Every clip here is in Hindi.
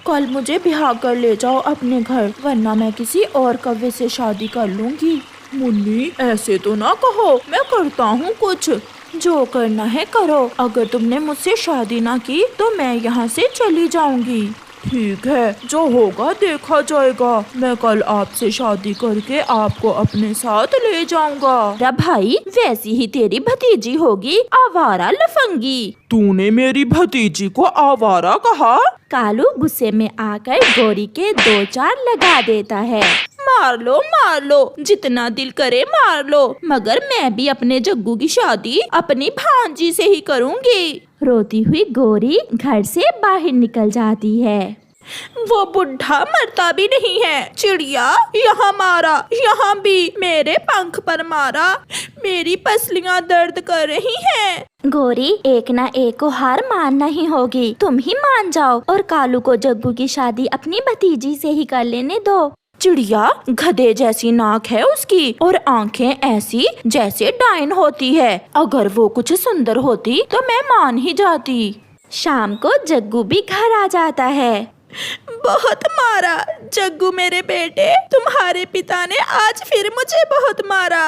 कल मुझे ब्याह कर ले जाओ अपने घर, वरना मैं किसी और कव्वे से शादी कर लूंगी। मुन्नी ऐसे तो ना कहो, मैं करता हूँ कुछ। जो करना है करो, अगर तुमने मुझसे शादी ना की तो मैं यहाँ से चली जाऊंगी। ठीक है, जो होगा देखा जाएगा। मैं कल आपसे शादी करके आपको अपने साथ ले जाऊंगा। अरे भाई, वैसी ही तेरी भतीजी होगी, आवारा लफंगी। तूने मेरी भतीजी को आवारा कहा? कालू गुस्से में आकर गौरी के 2-4 लगा देता है। मार लो, जितना दिल करे मार लो, मगर मैं भी अपने जग्गू की शादी अपनी भांजी से ही करूंगी। रोती हुई गौरी घर से बाहर निकल जाती है। वो बुढ़ा मरता भी नहीं है। चिड़िया यहाँ मारा, यहाँ भी मेरे पंख पर मारा, मेरी पसलियाँ दर्द कर रही हैं। गौरी, एक ना एक को हार मानना ही होगी, तुम ही मान जाओ और कालू को जग्गू की शादी अपनी भतीजी से ही कर लेने दो। चिड़िया, गधे जैसी नाक है उसकी और आंखें ऐसी जैसे डाइन होती है। अगर वो कुछ सुंदर होती तो मैं मान ही जाती। शाम को जग्गू भी घर आ जाता है। बहुत मारा जग्गू मेरे बेटे, तुम्हारे पिता ने आज फिर मुझे बहुत मारा।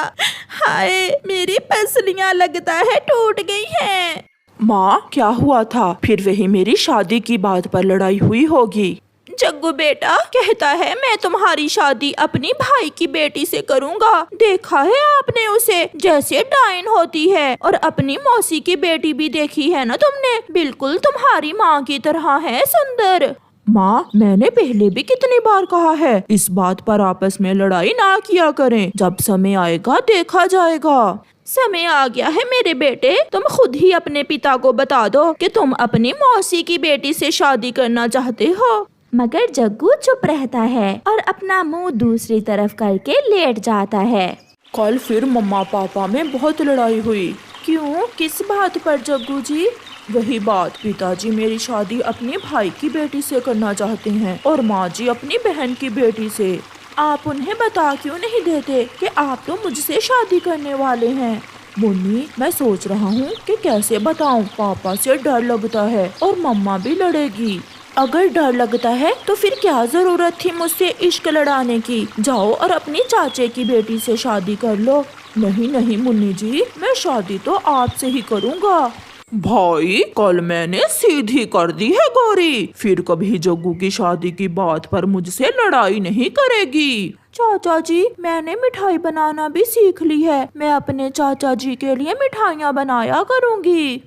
हाय, मेरी पसलियाँ लगता है टूट गई हैं। माँ, क्या हुआ था? फिर वही मेरी शादी की बात पर लड़ाई हुई होगी। जग्गू बेटा कहता है मैं तुम्हारी शादी अपनी भाई की बेटी से करूंगा। देखा है आपने उसे, जैसे डाइन होती है, और अपनी मौसी की बेटी भी देखी है ना तुमने, बिल्कुल तुम्हारी माँ की तरह है सुंदर। माँ, मैंने पहले भी कितनी बार कहा है इस बात पर आपस में लड़ाई ना किया करें। जब समय आएगा देखा जाएगा। समय आ गया है मेरे बेटे, तुम खुद ही अपने पिता को बता दो कि तुम अपनी मौसी की बेटी से शादी करना चाहते हो। मगर जग्गू चुप रहता है और अपना मुंह दूसरी तरफ करके लेट जाता है। कल फिर मम्मा पापा में बहुत लड़ाई हुई। क्यों, किस बात पर जग्गू जी? वही बात, पिताजी मेरी शादी अपने भाई की बेटी से करना चाहते हैं और माँ जी अपनी बहन की बेटी से। आप उन्हें बता क्यों नहीं देते कि आप तो मुझसे शादी करने वाले हैं? मुन्नी, मैं सोच रहा हूँ कि कैसे बताऊँ। पापा से डर लगता है और मम्मा भी लड़ेगी। अगर डर लगता है तो फिर क्या जरूरत थी मुझसे इश्क लड़ाने की? जाओ और अपनी चाचे की बेटी से शादी कर लो। नहीं मुन्नी जी, मैं शादी तो आपसे ही करूँगा। भाई, कल मैंने सीधी कर दी है गौरी, फिर कभी जग्गू की शादी की बात पर मुझसे लड़ाई नहीं करेगी। चाचा जी, मैंने मिठाई बनाना भी सीख ली है, मैं अपने चाचा जी के लिए मिठाइयाँ बनाया करूँगी।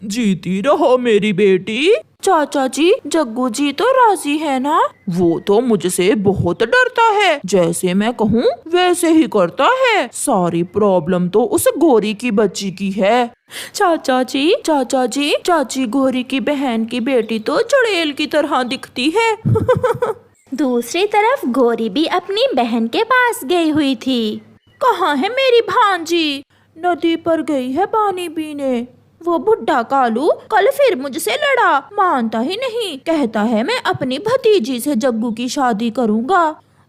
जीती रहो मेरी बेटी। चाचा जी, जग्गू जी तो राजी है ना? वो तो मुझसे बहुत डरता है, जैसे मैं कहूँ वैसे ही करता है। सारी प्रॉब्लम तो उस गौरी की बच्ची की है। चाचा जी, चाची गौरी की बहन की बेटी तो चुड़ैल की तरह दिखती है। दूसरी तरफ गौरी भी अपनी बहन के पास गई हुई थी। कहाँ है मेरी भांजी? नदी पर गई है पानी पीने। वो बुढ़ा कालू कल फिर मुझसे लड़ा, मानता ही नहीं, कहता है मैं अपनी भतीजी से जग्गू की शादी करूंगा।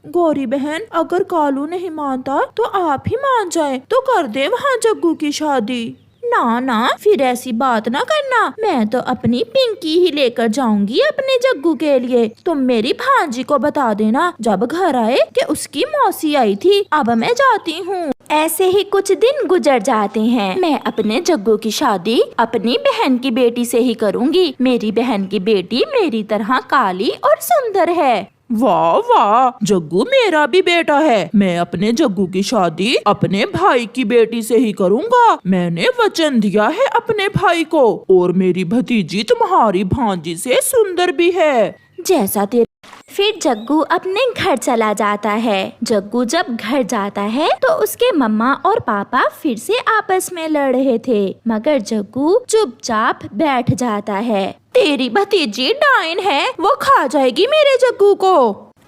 गौरी बहन, अगर कालू नहीं मानता तो आप ही मान जाए तो कर दे वहाँ जग्गू की शादी। ना, फिर ऐसी बात ना करना, मैं तो अपनी पिंकी ही लेकर जाऊंगी अपने जग्गू के लिए। तुम मेरी भांजी को बता देना जब घर आए कि उसकी मौसी आई थी। अब मैं जाती हूँ। ऐसे ही कुछ दिन गुजर जाते हैं। मैं अपने जग्गू की शादी अपनी बहन की बेटी से ही करूँगी। मेरी बहन की बेटी मेरी तरह काली और सुंदर है। वाह, जग्गू मेरा भी बेटा है। मैं अपने जग्गू की शादी अपने भाई की बेटी से ही करूँगा। मैंने वचन दिया है अपने भाई को, और मेरी भतीजी तुम्हारी भांजी से सुंदर भी है। जैसा तेरा। फिर जग्गू अपने घर चला जाता है। जग्गू जब घर जाता है तो उसके मम्मा और पापा फिर से आपस में लड़ रहे थे, मगर जग्गू चुपचाप बैठ जाता है। तेरी भतीजी डाइन है, वो खा जाएगी मेरे जग्गू को।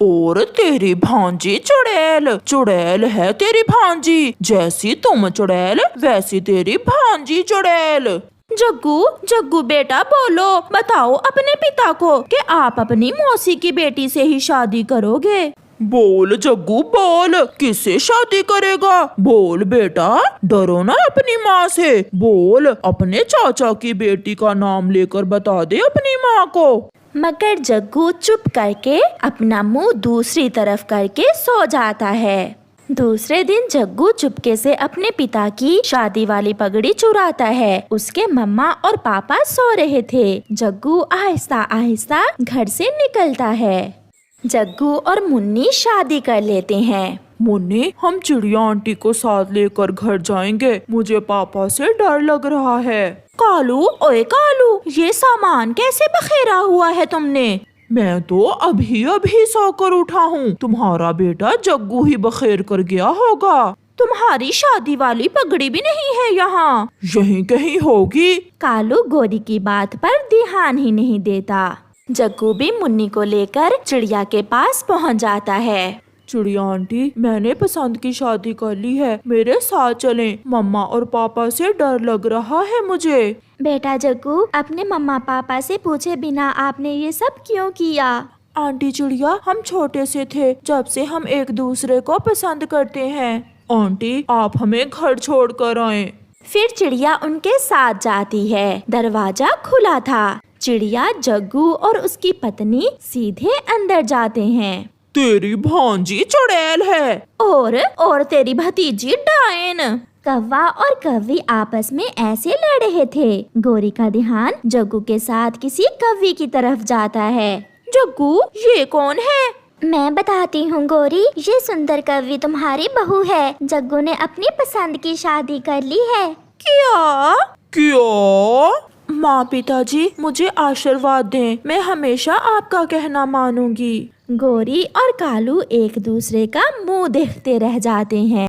और तेरी भांजी चुड़ैल है तेरी भांजी। जैसी तुम चुड़ैल वैसी तेरी भांजी चुड़ैल। जग्गू बेटा बोलो, बताओ अपने पिता को कि आप अपनी मौसी की बेटी से ही शादी करोगे। बोल जग्गू बोल, किससे शादी करेगा? बोल बेटा, डरो ना अपनी माँ से। बोल, अपने चाचा की बेटी का नाम लेकर बता दे अपनी माँ को। मगर जग्गू चुप करके अपना मुंह दूसरी तरफ करके सो जाता है। दूसरे दिन जग्गू चुपके से अपने पिता की शादी वाली पगड़ी चुराता है। उसके मम्मा और पापा सो रहे थे। जग्गू आहिस्ता आहिस्ता घर से निकलता है। जग्गू और मुन्नी शादी कर लेते हैं। मुन्नी, हम चिड़िया आंटी को साथ लेकर घर जाएंगे। मुझे पापा से डर लग रहा है। कालू, ओए कालू, ये सामान कैसे बखेरा हुआ है तुमने? मैं तो अभी अभी सोकर उठा हूँ। तुम्हारा बेटा जग्गू ही बखेर कर गया होगा। तुम्हारी शादी वाली पगड़ी भी नहीं है यहाँ। यहीं कहीं होगी। कालू गोरी की बात पर ध्यान ही नहीं देता। जग्गू भी मुन्नी को लेकर चिड़िया के पास पहुँच जाता है। चिड़िया आंटी, मैंने पसंद की शादी कर ली है। मेरे साथ चलें। मम्मा और पापा से डर लग रहा है मुझे। बेटा जग्गू, अपने मम्मा पापा से पूछे बिना आपने ये सब क्यों किया? आंटी चिड़िया, हम छोटे से थे जब से हम एक दूसरे को पसंद करते हैं। आंटी, आप हमें घर छोड़ कर आए। फिर चिड़िया उनके साथ जाती है। दरवाजा खुला था। चिड़िया, जग्गू और उसकी पत्नी सीधे अंदर जाते हैं। तेरी भांजी चुड़ैल है। और तेरी भतीजी डायन। कौवा और कौवी आपस में ऐसे लड़ रहे थे। गोरी का ध्यान जग्गू के साथ किसी कौवी की तरफ जाता है। जग्गू, ये कौन है? मैं बताती हूँ गोरी, ये सुंदर कौवी तुम्हारी बहू है। जग्गू ने अपनी पसंद की शादी कर ली है। क्या? माँ, पिताजी, मुझे आशीर्वाद दें। मैं हमेशा आपका कहना मानूंगी। गोरी और कालू एक दूसरे का मुंह देखते रह जाते हैं।